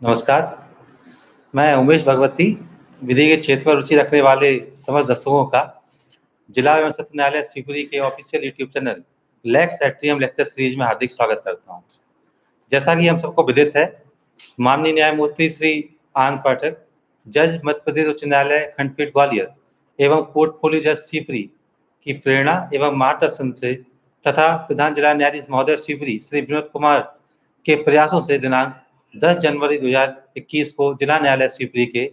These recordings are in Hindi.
नमस्कार, मैं उमेश भगवती, विधि के क्षेत्र में रुचि रखने वाले समस्त दर्शकों का जिला एवं सत्र न्यायालय शिवपुरी के official YouTube channel Lex atrium lecture series में हार्दिक स्वागत करता हूं। जैसा कि हम सबको विदित है, माननीय न्यायमूर्ति श्री आनंद पाठक, जज मध्य प्रदेश उच्च न्यायालय खंडपीठ ग्वालियर एवं पोर्टफोलियो जज शिवपुरी की प्रेरणा एवं मार्गदर्शन से तथा प्रधान जिला न्यायाधीश महोदय शिवपुरी श्री विनोद कुमार के प्रयासों से दिनांक 10 जनवरी 2021 को जिला न्यायालय शिवपुरी के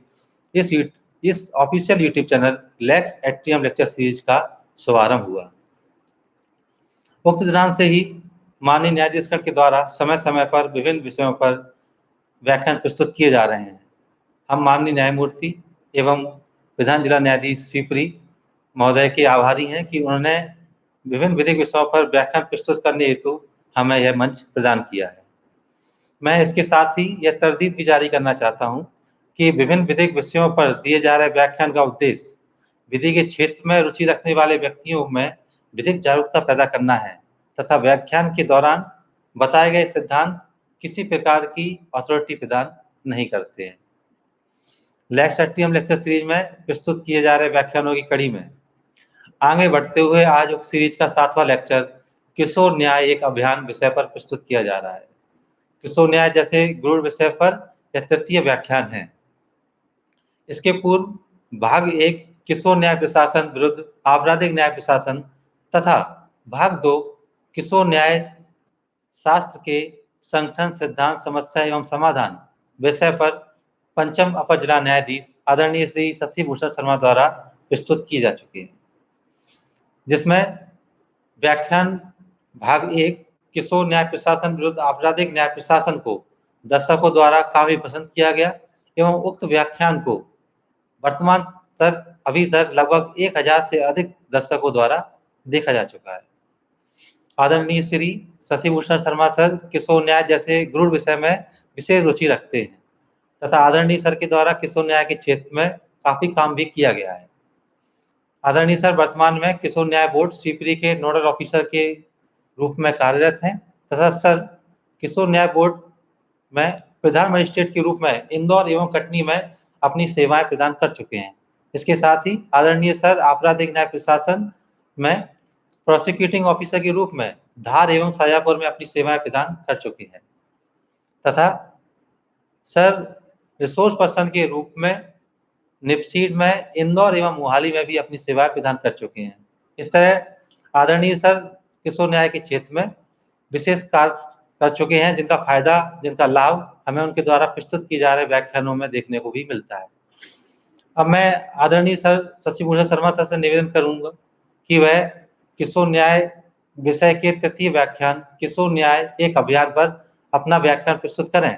इस official YouTube channel Lex atrium lecture series का शुभारंभ हुआ। उक्त दिनांक से ही माननीय न्यायाधीशगण के द्वारा समय समय पर विभिन्न विषयों पर व्याख्यान प्रस्तुत किए जा रहे हैं। हम माननीय न्यायमूर्ति एवं प्रधान जिला न्यायाधीश शिवपुरी महोदय के आभारी हैं कि उन्होंने विभिन्न विधिक विषयों पर व्याख्यान प्रस्तुत करने हेतु हमें यह मंच प्रदान किया है। मैं इसके साथ ही यह तरदीद भी जारी करना चाहता हूं कि विभिन्न विधिक विषयों पर दिए जा रहे व्याख्यान का उद्देश्य विधि के क्षेत्र में रुचि रखने वाले व्यक्तियों में विधिक जागरूकता पैदा करना है तथा व्याख्यान के दौरान बताए गए सिद्धांत किसी प्रकार की अथॉरिटी प्रदान नहीं करते हैं। लेक्स एट्रियम लेक्चर सीरीज में प्रस्तुत किए जा रहे व्याख्यानों की कड़ी में आगे बढ़ते हुए आज उक्त सीरीज का 7वां लेक्चर किशोर न्याय एक अभियान विषय पर प्रस्तुत किया जा रहा है। किशोर न्याय जैसे गुरु विषय पर यह तृतीय व्याख्यान है। इसके पूर्व भाग 1 किशोर न्याय प्रशासन विरुद्ध आपराधिक न्याय प्रशासन तथा भाग 2 किशोर न्याय शास्त्र के संगठन सिद्धांत समस्या एवं समाधान विषय पर पंचम अपर जिला न्यायाधीश आदरणीय श्री शशि भूषण शर्मा द्वारा प्रस्तुत किए जा चुके हैं, जिसमें व्याख्यान भाग 1 किशोर न्याय प्रशासन विरुद्ध आपराधिक न्याय प्रशासन को दर्शकों द्वारा काफी पसंद किया गया एवं उक्त व्याख्यान को वर्तमान तक अभी तक लगभग 1000 से अधिक दर्शकों द्वारा देखा जा चुका है। आदरणीय श्री शशि भूषण शर्मा सर किशोर न्याय जैसे गुरु विषय में विशेष रुचि रखते हैं तथा आदरणीय सर के द्वारा किशोर न्याय के क्षेत्र में काफी काम भी किया गया है। आदरणीय सर वर्तमान में किशोर न्याय बोर्ड शिवपुरी के नोडल ऑफिसर के रूप में कार्यरत हैं तथा सर किशोर न्याय बोर्ड में प्रधान मजिस्ट्रेट के रूप में इंदौर एवं कटनी में अपनी सेवाएं प्रदान कर चुके हैं। इसके साथ ही आदरणीय सर आपराधिक न्याय प्रशासन में प्रोसिक्यूटिंग ऑफिसर के रूप में धार एवं शाजापुर में अपनी सेवाएं प्रदान कर चुके हैं तथा सर रिसोर्स पर्सन के रूप में निपसीड में इंदौर एवं मोहाली में भी अपनी सेवाएं प्रदान कर चुके हैं। इस तरह आदरणीय सर किशोर न्याय के क्षेत्र में विशेष कार्य कर चुके हैं, जिनका फायदा जिनका लाभ हमें उनके द्वारा प्रस्तुत किए जा रहे व्याख्यानों में देखने को भी मिलता है। अब मैं आदरणीय सर शशि भूषण शर्मा सर से निवेदन करूंगा कि वह किशोर न्याय विषय के तृतीय व्याख्यान किशोर न्याय एक अभियान पर अपना व्याख्यान प्रस्तुत करें,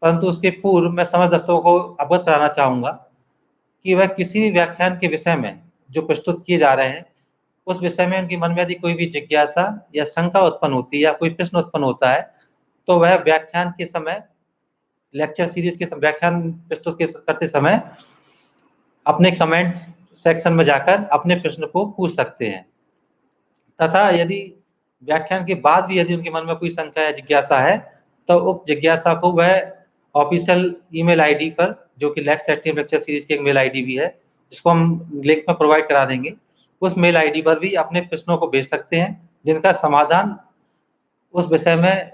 परंतु उसके पूर्व मैं समस्त दर्शकों को अवगत कराना चाहूंगा कि वह किसी भी व्याख्यान के विषय में जो प्रस्तुत किए जा रहे हैं उस विषय में उनके मन में यदि कोई भी जिज्ञासा या शंका उत्पन्न होती है या कोई प्रश्न उत्पन्न होता है तो वह व्याख्यान के समय लेक्चर सीरीज के व्याख्यान प्रस्तुत करते समय अपने कमेंट सेक्शन में जाकर अपने प्रश्न को पूछ सकते हैं तथा यदि व्याख्यान के बाद भी यदि उनके मन में कोई शंका या जिज्ञासा है तो उक्त जिज्ञासा को वह ऑफिशियल ईमेल आईडी पर, जो कि लेक्स एट्रियम लेक्चर सीरीज की एक मेल आईडी भी है जिसको हम लिंक में प्रोवाइड करा देंगे, उस मेल आईडी पर भी अपने प्रश्नों को भेज सकते हैं जिनका समाधान उस विषय में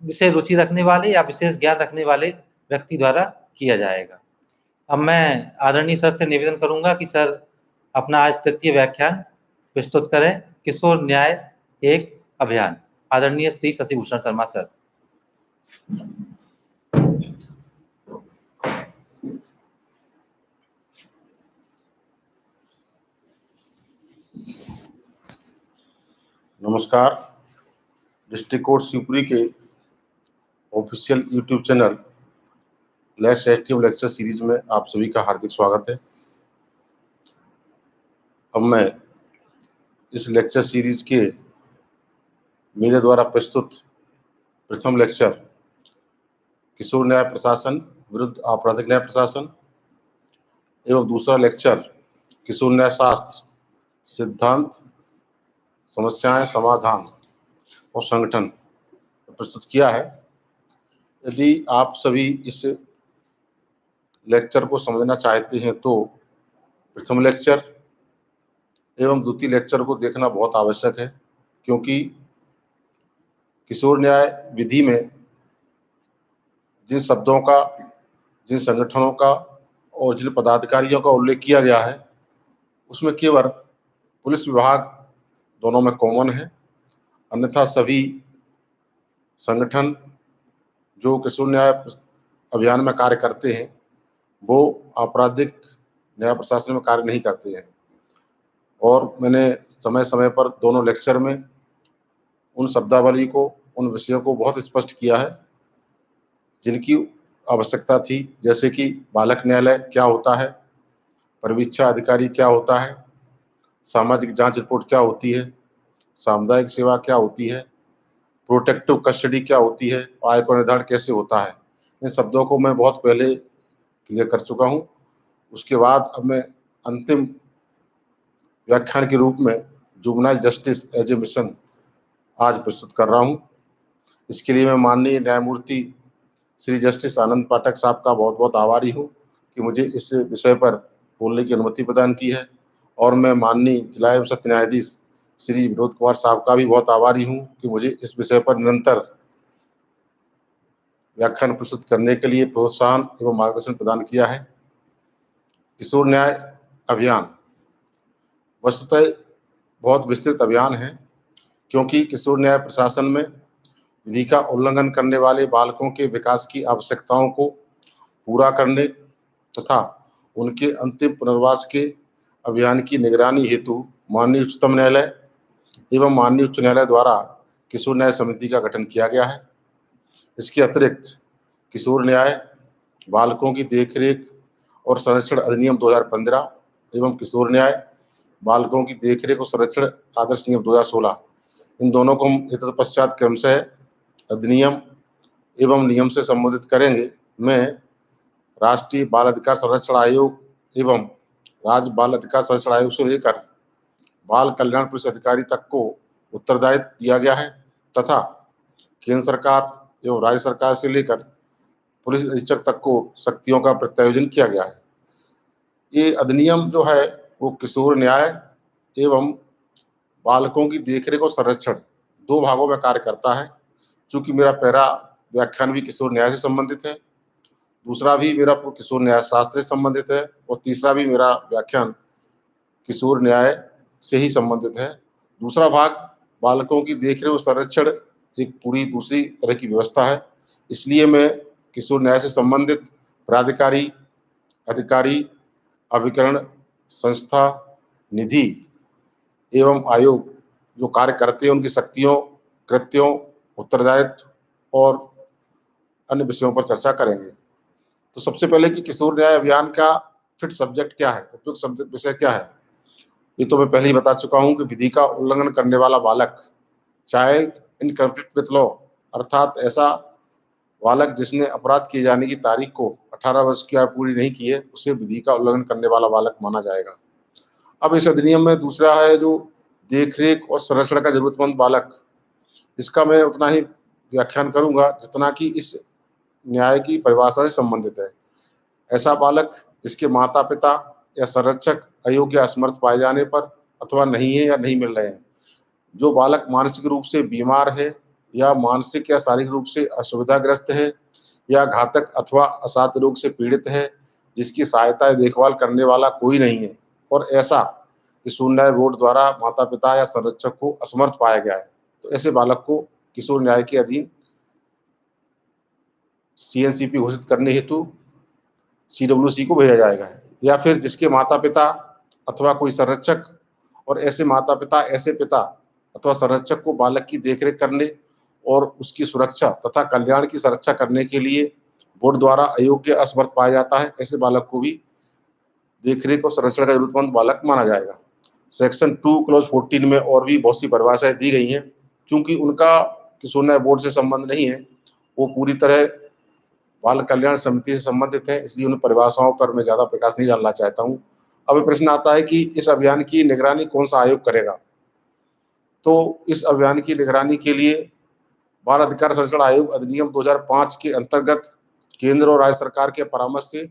विशेष रुचि रखने वाले या विशेष ज्ञान रखने वाले व्यक्ति द्वारा किया जाएगा। अब मैं आदरणीय सर से निवेदन करूंगा कि सर अपना आज तृतीय व्याख्यान प्रस्तुत करें, किशोर न्याय एक अभियान। आदरणीय श्री शशि भूषण शर्मा सर। नमस्कार। डिस्ट्रिक्ट कोर्ट शिवपुरी के official YouTube channel Lex atrium lecture series में आप सभी का हार्दिक स्वागत है। अब मैं इस लेक्चर सीरीज के मेरे द्वारा प्रस्तुत प्रथम लेक्चर किशोर न्याय प्रशासन विरुद्ध आपराधिक न्याय प्रशासन एवं दूसरा लेक्चर किशोर न्याय शास्त्र सिद्धांत समस्याएं समाधान और संगठन प्रस्तुत किया है। यदि आप सभी इस लेक्चर को समझना चाहते हैं तो प्रथम लेक्चर एवं द्वितीय लेक्चर को देखना बहुत आवश्यक है, क्योंकि किशोर न्याय विधि में जिन शब्दों का, जिन संगठनों का और जिन पदाधिकारियों का उल्लेख किया गया है, उसमें केवल पुलिस विभाग दोनों में कॉमन है। अन्यथा सभी संगठन जो किशोर न्याय अभियान में कार्य करते हैं वो आपराधिक न्याय प्रशासन में कार्य नहीं करते हैं। और मैंने समय समय पर दोनों लेक्चर में उन शब्दावली को, उन विषयों को बहुत स्पष्ट किया है जिनकी आवश्यकता थी, जैसे कि बालक न्यायालय क्या होता है, परिवीक्षा अधिकारी क्या होता है, सामाजिक जांच रिपोर्ट क्या होती है, सामुदायिक सेवा क्या होती है, प्रोटेक्टिव कस्टडी क्या होती है, आय का निर्धारण कैसे होता है। इन शब्दों को मैं बहुत पहले क्लियर कर चुका हूँ। उसके बाद अब मैं अंतिम व्याख्यान के रूप में juvenile justice as a mission आज प्रस्तुत कर रहा हूँ। इसके लिए मैं माननीय न्यायमूर्ति श्री जस्टिस आनंद पाठक साहब का बहुत बहुत आभारी हूँ कि मुझे इस विषय पर बोलने की अनुमति प्रदान की है। और मैं माननीय जिला एवं सत्र न्यायाधीश श्री विनोद कुमार साहब का भी बहुत आभारी हूँ कि मुझे इस विषय पर निरंतर व्याख्यान प्रस्तुत करने के लिए प्रोत्साहन एवं मार्गदर्शन प्रदान किया है। किशोर न्याय अभियान वस्तुतः बहुत विस्तृत अभियान है, क्योंकि किशोर न्याय प्रशासन में विधि का उल्लंघन करने वाले बालकों के विकास की आवश्यकताओं को पूरा करने तथा उनके अंतिम पुनर्वास के अभियान की निगरानी हेतु माननीय उच्चतम न्यायालय एवं माननीय उच्च न्यायालय द्वारा किशोर न्याय समिति का गठन किया गया है। इसके अतिरिक्त किशोर न्याय, बालकों की देखरेख और संरक्षण अधिनियम 2015 एवं किशोर न्याय, बालकों की देखरेख और संरक्षण आदर्श नियम 2016, इन दोनों को हम तत्पश्चात क्रमशः अधिनियम एवं नियम से संबोधित करेंगे। मैं राष्ट्रीय बाल अधिकार संरक्षण आयोग एवं राज्य बाल अधिकार संरक्षण आयोग से लेकर बाल कल्याण पुलिस अधिकारी तक को उत्तरदायित्व दिया गया है तथा केंद्र सरकार एवं राज्य सरकार से लेकर पुलिस अधीक्षक तक को शक्तियों का प्रत्यायोजन किया गया है। ये अधिनियम जो है वो किशोर न्याय एवं बालकों की देखरेख और संरक्षण दो भागों में कार्य करता है। चूंकि मेरा पहला व्याख्यान भी किशोर न्याय से संबंधित है, दूसरा भी मेरा किशोर न्याय शास्त्र से संबंधित है और तीसरा भी मेरा व्याख्यान किशोर न्याय से ही संबंधित है। दूसरा भाग बालकों की देखरेख और संरक्षण एक पूरी दूसरी तरह की व्यवस्था है। इसलिए मैं किशोर न्याय से संबंधित प्राधिकारी, अधिकारी, अभिकरण, संस्था, निधि एवं आयोग जो कार्य करते हैं उनकी शक्तियों, कृत्यों, उत्तरदायित्व और अन्य विषयों पर चर्चा करेंगे। तो सबसे पहले कि किशोर न्याय अभियान का फिट सब्जेक्ट क्या है, उपयुक्त सब्जेक्ट विषय क्या है, ये तो मैं पहले ही बता चुका हूँ कि विधि का उल्लंघन करने वाला बालक, child in conflict with law, अर्थात ऐसा बालक जिसने अपराध किए जाने की तारीख को 18 वर्ष की आयु पूरी नहीं की है, उसे विधि का उल्लंघन करने वाला बालक माना जाएगा। अब इस अधिनियम में दूसरा है जो देखरेख और संरक्षण का जरूरतमंद बालक, इसका मैं उतना ही व्याख्यान करूंगा जितना कि इस न्याय की परिभाषा से संबंधित है। ऐसा बालक जिसके माता पिता या संरक्षक अयोग्य असमर्थ पाए जाने पर अथवा नहीं है या नहीं मिल रहे हैं, जो बालक मानसिक रूप से बीमार है या मानसिक या शारीरिक रूप से असुविधाग्रस्त है या घातक अथवा असाध्य रोग से पीड़ित है, जिसकी सहायता या देखभाल करने वाला कोई नहीं है और ऐसा किशोर न्याय बोर्ड द्वारा माता पिता या संरक्षक को असमर्थ पाया गया है, तो ऐसे बालक को किशोर न्याय के अधीन सीएनसीपी घोषित करने हेतु सीडब्ल्यूसी को भेजा जाएगा। या फिर जिसके माता पिता अथवा कोई संरक्षक और ऐसे माता पिता, ऐसे पिता अथवा संरक्षक को बालक की देखरेख करने और उसकी सुरक्षा तथा कल्याण की सुरक्षा करने के लिए बोर्ड द्वारा अयोग्य असमर्थ पाया जाता है, ऐसे बालक को भी देखरेख और संरक्षण का जरूरतमंद बालक माना जाएगा। सेक्शन 2 क्लॉज 14 में और भी बहुत सी परिभाषाएं दी गई हैं। चूंकि उनका किशोर न्याय बोर्ड से संबंध नहीं है, वो पूरी तरह बाल कल्याण समिति से संबंधित है, इसलिए उन परिभाषाओं पर मैं ज्यादा प्रकाश नहीं डालना चाहता हूँ। अब प्रश्न आता है कि इस अभियान की निगरानी कौन सा आयोग करेगा। तो इस अभियान की निगरानी के लिए बाल अधिकार संरक्षण आयोग अधिनियम 2005 के अंतर्गत केंद्र और राज्य सरकार के परामर्श से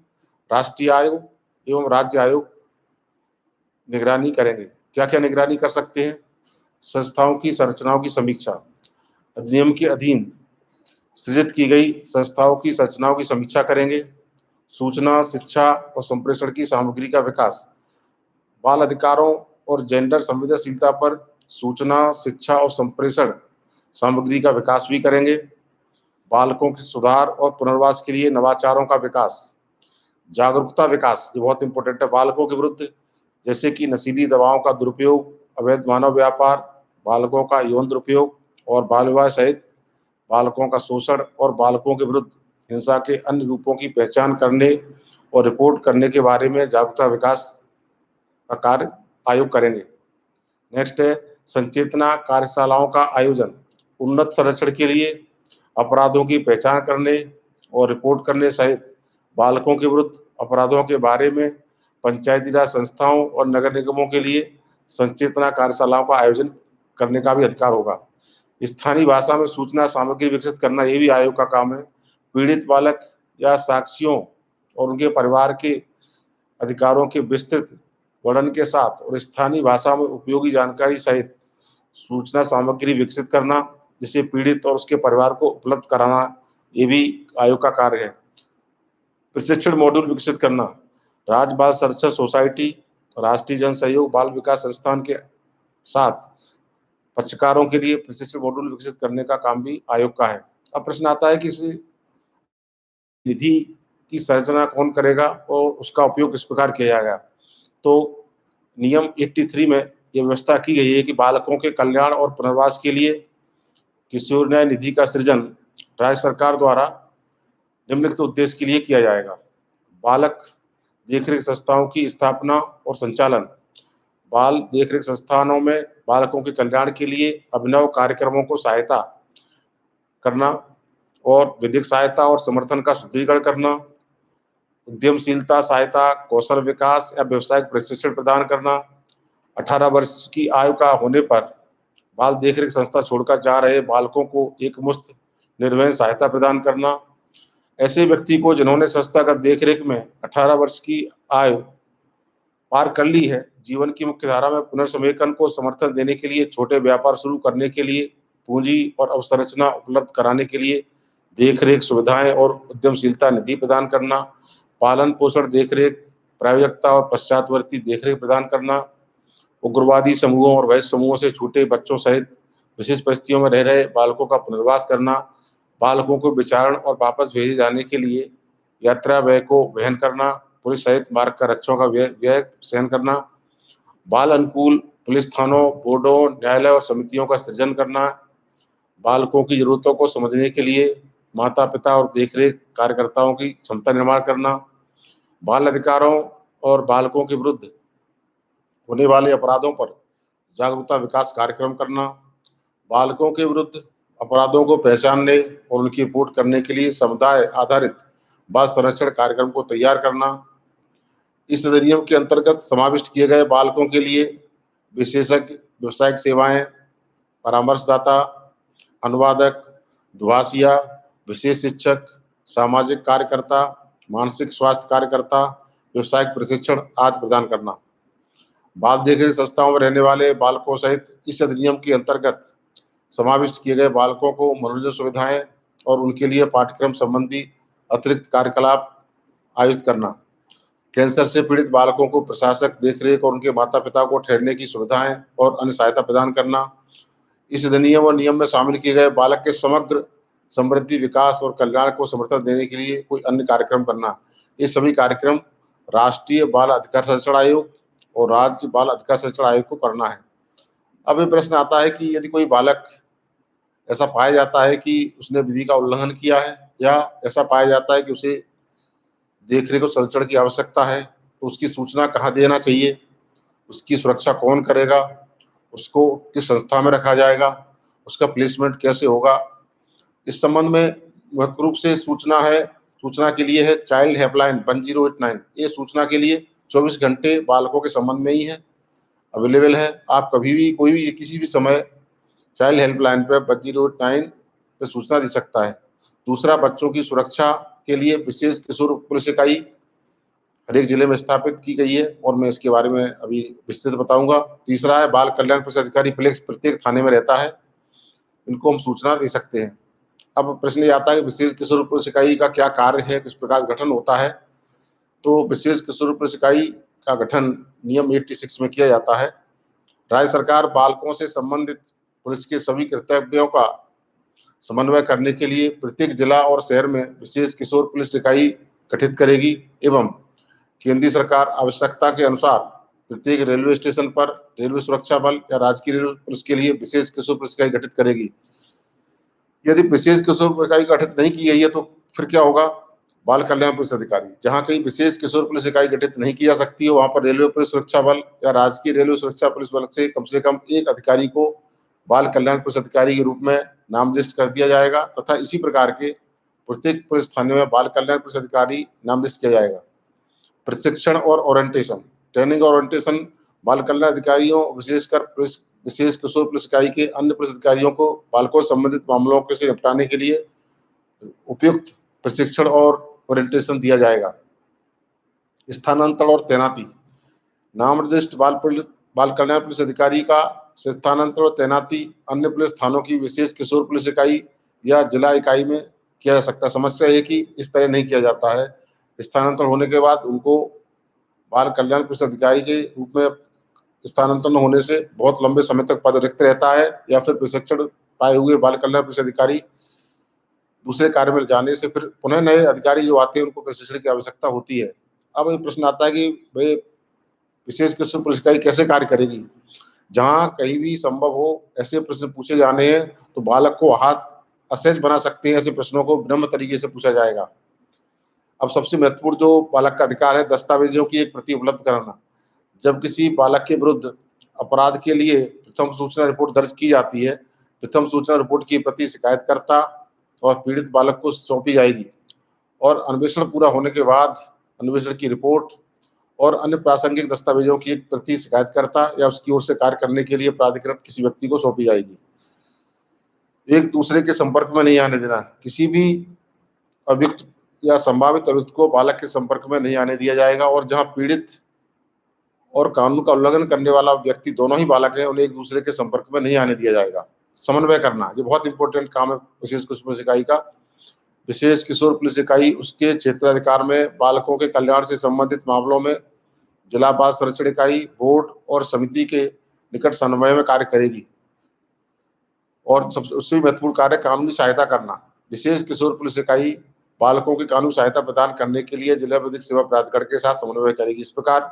राष्ट्रीय आयोग एवं राज्य आयोग निगरानी करेंगे। क्या क्या निगरानी कर सकते हैं? संस्थाओं की संरचनाओं की समीक्षा, अधिनियम के अधीन सृजित की गई संस्थाओं की संरचनाओं की समीक्षा करेंगे। सूचना, शिक्षा और संप्रेषण की सामग्री का विकास, बाल अधिकारों और जेंडर संवेदनशीलता पर सूचना, शिक्षा और संप्रेषण सामग्री का विकास भी करेंगे। बालकों के सुधार और पुनर्वास के लिए नवाचारों का विकास, जागरूकता विकास, ये बहुत इंपॉर्टेंट है। बालकों के विरुद्ध जैसे कि नशीली दवाओं का दुरुपयोग, अवैध मानव व्यापार, बालकों का यौन दुरुपयोग और बाल विवाह सहित बालकों का शोषण और बालकों के विरुद्ध हिंसा के अन्य रूपों की पहचान करने और रिपोर्ट करने के बारे में जागरूकता विकास का कार्य आयोग करेंगे। नेक्स्ट है संचेतना कार्यशालाओं का आयोजन, उन्नत संरक्षण के लिए अपराधों की पहचान करने और रिपोर्ट करने सहित बालकों के विरुद्ध अपराधों के बारे में पंचायती राज संस्थाओं और नगर निगमों के लिए संचेतना कार्यशालाओं का आयोजन करने का भी अधिकार होगा। स्थानीय भाषा में सूचना सामग्री विकसित करना, ये भी आयोग का काम है। पीड़ित बालक या साक्षियों और उनके परिवार के अधिकारों के विस्तृत वर्णन के साथ और स्थानीय भाषा में उपयोगी जानकारी सहित सूचना सामग्री विकसित करना, जिसे पीड़ित और उसके परिवार को उपलब्ध कराना, ये भी आयोग का कार्य है। प्रशिक्षण मॉड्यूल विकसित करना, राज्य बाल संरक्षण सोसाइटी, राष्ट्रीय जन सहयोग बाल विकास संस्थान के साथ पक्षकारों के लिए प्रशिक्षण मॉड्यूल विकसित करने का काम भी आयोग का है। अब प्रश्न आता है कि इस निधि की संरचना कौन करेगा और उसका उपयोग किस प्रकार किया जाएगा। तो नियम 83 में यह व्यवस्था की गई है कि बालकों के कल्याण और पुनर्वास के लिए किशोर न्याय निधि का सृजन राज्य सरकार द्वारा निम्नलिखित उद्देश्य के लिए किया जाएगा। बालक देखरेख संस्थाओं की स्थापना और संचालन, बाल देखरेख संस्थानों में बालकों के कल्याण के लिए अभिनव कार्यक्रमों को सहायता करना और विधिक सहायता और समर्थन का सुदृढ़ीकरण करना, उद्यमशीलता सहायता, कौशल विकास या व्यवसायिक प्रशिक्षण प्रदान करना, 18 वर्ष की आयु का होने पर बाल देखरेख संस्था छोड़कर जा रहे बालकों को एकमुश्त निर्वहन सहायता प्रदान करना, ऐसे व्यक्ति को जिन्होंने संस्थागत देखरेख में 18 वर्ष की आयु पार कर ली है, जीवन की मुख्य धारा में पुनर्समेकन को समर्थन देने के लिए, छोटे व्यापार शुरू करने के लिए पूंजी और अवसंरचना उपलब्ध कराने के लिए देखरेख सुविधाएं और उद्यमशीलता निधि प्रदान करना, पालन पोषण देखरेख, प्रायोजकता और पश्चातवर्ती देखरेख प्रदान करना, उग्रवादी समूहों और वैश्य समूहों से छूटे बच्चों सहित विशेष परिस्थितियों में रह रहे बालकों का पुनर्वास करना, बालकों को विचारण और वापस भेजे जाने के लिए यात्रा व्यय को वहन करना, पुलिस सहित मार्ग का रक्षकों का व्यय सहन करना, बाल अनुकूल पुलिस थानों, बोर्डों, न्यायालय और समितियों का सृजन करना, बालकों की जरूरतों को समझने के लिए माता पिता और देखरेख कार्यकर्ताओं की क्षमता निर्माण करना, बाल अधिकारों और बालकों के विरुद्ध होने वाले अपराधों पर जागरूकता विकास कार्यक्रम करना, बालकों के विरुद्ध अपराधों को पहचानने और उनकी रिपोर्ट करने के लिए समुदाय आधारित बाल संरक्षण कार्यक्रम को तैयार करना। इस अधिनियम के अंतर्गत समाविष्ट किए गए बालकों के लिए विशेषज्ञ व्यावसायिक सेवाएं, परामर्शदाता, अनुवादक, दुभाषिया, विशेष शिक्षक, सामाजिक कार्यकर्ता, मानसिक स्वास्थ्य कार्यकर्ता, व्यावसायिक प्रशिक्षण आदि प्रदान करना। बाल देखरेख संस्थाओं में रहने वाले बालकों सहित इस अधिनियम के अंतर्गत समाविष्ट किए गए बालकों को मनोरंजन सुविधाएं और उनके लिए पाठ्यक्रम संबंधी अतिरिक्त कार्यकलाप आयोजित करना, कैंसर से पीड़ित बालकों को प्रशासक देखरेख और उनके माता पिता को ठहरने की सुविधाएं और अन्य सहायता प्रदान करना। इस अधिनियम और नियम में शामिल किए गए बालक के समग्र समृद्धि, विकास और कल्याण को समर्थन देने के लिए कोई अन्य कार्यक्रम करना। ये सभी कार्यक्रम राष्ट्रीय बाल अधिकार संरक्षण आयोग और राज्य बाल अधिकार संरक्षण आयोग को करना है। अब ये प्रश्न आता है कि यदि कोई बालक ऐसा पाया जाता है कि उसने विधि का उल्लंघन किया है या ऐसा पाया जाता है कि उसे देखरेख और संरक्षण की आवश्यकता है, तो उसकी सूचना कहाँ देना चाहिए, उसकी सुरक्षा कौन करेगा, उसको किस संस्था में रखा जाएगा, उसका प्लेसमेंट कैसे होगा, इस संबंध में मुख्य रूप से सूचना के लिए है चाइल्ड हेल्पलाइन 1089। ये सूचना के लिए 24 घंटे बालकों के संबंध में ही है, अवेलेबल है। आप कभी भी, कोई भी, किसी भी समय चाइल्ड हेल्पलाइन पर 1089 पर सूचना दे सकता है। दूसरा, बच्चों की सुरक्षा के लिए विशेष किशोर पुलिस इकाई हर एक जिले में स्थापित की गई है और मैं इसके बारे में अभी विस्तृत बताऊंगा। तीसरा है, बाल कल्याण पुलिस अधिकारी फ्लेक्स प्रत्येक थाने में रहता है, इनको हम सूचना दे सकते हैं। अब प्रश्न ये आता है कि विशेष किशोर पुलिस इकाई का क्या कार्य है, किस प्रकार गठन होता है। तो विशेष किशोर पुलिस इकाई का गठन नियम 86 में किया जाता है। राज्य सरकार बालकों से संबंधित पुलिस के सभी कर्तव्यों का समन्वय करने के लिए प्रत्येक जिला और शहर में विशेष किशोर पुलिस इकाई गठित करेगी एवं केंद्रीय सरकार आवश्यकता के अनुसार प्रत्येक रेलवे स्टेशन पर रेलवे सुरक्षा बल या राजकीय रेलवे पुलिस के लिए विशेष किशोर पुलिस इकाई गठित करेगी। यदि विशेष किशोर पुलिस इकाई गठित नहीं की गई है तो फिर क्या होगा? बाल कल्याण पुलिस अधिकारी, जहां कहीं विशेष किशोर पुलिस इकाई गठित नहीं की जा सकती है, वहां पर रेलवे पुलिस सुरक्षा बल या राजकीय रेलवे सुरक्षा पुलिस बल से कम एक अधिकारी को बाल कल्याण पुलिस अधिकारी के रूप में नामनिर्दिष्ट कर दिया जाएगा तथा इसी प्रकार के प्रत्येक पुलिस थाने में बाल कल्याण पुलिस अधिकारी नामनिर्दिष्ट किया जाएगा। प्रशिक्षण और ओरिएंटेशन, ट्रेनिंग और ओरिएंटेशन बाल कल्याण अधिकारियों विशेषकर विशेष किशोर पुलिस इकाई के अन्य पुलिस अधिकारियों को बालकों से संबंधित मामलों से निपटाने के लिए उपयुक्त प्रशिक्षण और ओरिएंटेशन दिया जाएगा। स्थानांतरण और तैनाती, नामनिर्दिष्ट बाल कल्याण पुलिस अधिकारी का स्थानांतरण और तैनाती अन्य पुलिस थानों की विशेष किशोर पुलिस इकाई या जिला इकाई में किया जा सकता है। समस्या है कि इस तरह नहीं किया जाता है। स्थानांतरण होने के बाद उनको बाल कल्याण पुलिस अधिकारी के रूप में स्थानांतरण होने से बहुत लंबे समय तक पद रिक्त रहता है या फिर प्रशिक्षण पाए हुए बाल कल्याण पुलिस अधिकारी दूसरे कार्य में जाने से फिर पुनः नए अधिकारी जो आते हैं उनको प्रशिक्षण की आवश्यकता होती है। अब ये प्रश्न आता है कि भाई विशेष किशोर पुलिस इकाई कैसे कार्य करेगी? जहां कहीं भी संभव हो ऐसे प्रश्न पूछे जाने हैं तो बालक को हाथ असहज बना सकते हैं। ऐसे प्रश्नों को विनम्र तरीके से पूछा जाएगा। अब सबसे महत्वपूर्ण जो बालक का अधिकार है, दस्तावेजों की एक प्रति उपलब्ध कराना। जब किसी बालक के विरुद्ध अपराध के लिए प्रथम सूचना रिपोर्ट दर्ज की जाती है, प्रथम सूचना रिपोर्ट की प्रति शिकायतकर्ता और पीड़ित बालक को सौंपी जाएगी और अन्वेषण पूरा होने के बाद अन्वेषण की रिपोर्ट और अन्य प्रासंगिक दस्तावेजों की एक प्रति शिकायतकर्ता या उसकी ओर से कार्य करने के लिए प्राधिकृत किसी व्यक्ति को सौंपी जाएगी। एक दूसरे के संपर्क में नहीं आने देना, किसी भी अभियुक्त या संभावित अभियुक्त को बालक के संपर्क में नहीं आने दिया जाएगा और जहां पीड़ित और कानून का उल्लंघन करने वाला व्यक्ति दोनों ही बालक हैं, उन्हें एक दूसरे के संपर्क में नहीं आने दिया जाएगा। समन्वय करना, ये बहुत इंपॉर्टेंट काम है विशेष किशोर पुलिस इकाई का। विशेष किशोर पुलिस इकाई उसके क्षेत्राधिकार में बालकों के कल्याण से संबंधित मामलों में जिला बाल संरक्षण इकाई, बोर्ड और समिति के निकट समन्वय में कार्य करेगी। और सबसे महत्वपूर्ण कार्य कानूनी सहायता करना। विशेष किशोर पुलिस इकाई बालकों की कानूनी सहायता प्रदान करने के लिए जिला विधिक सेवा प्राधिकरण के साथ समन्वय करेगी। इस प्रकार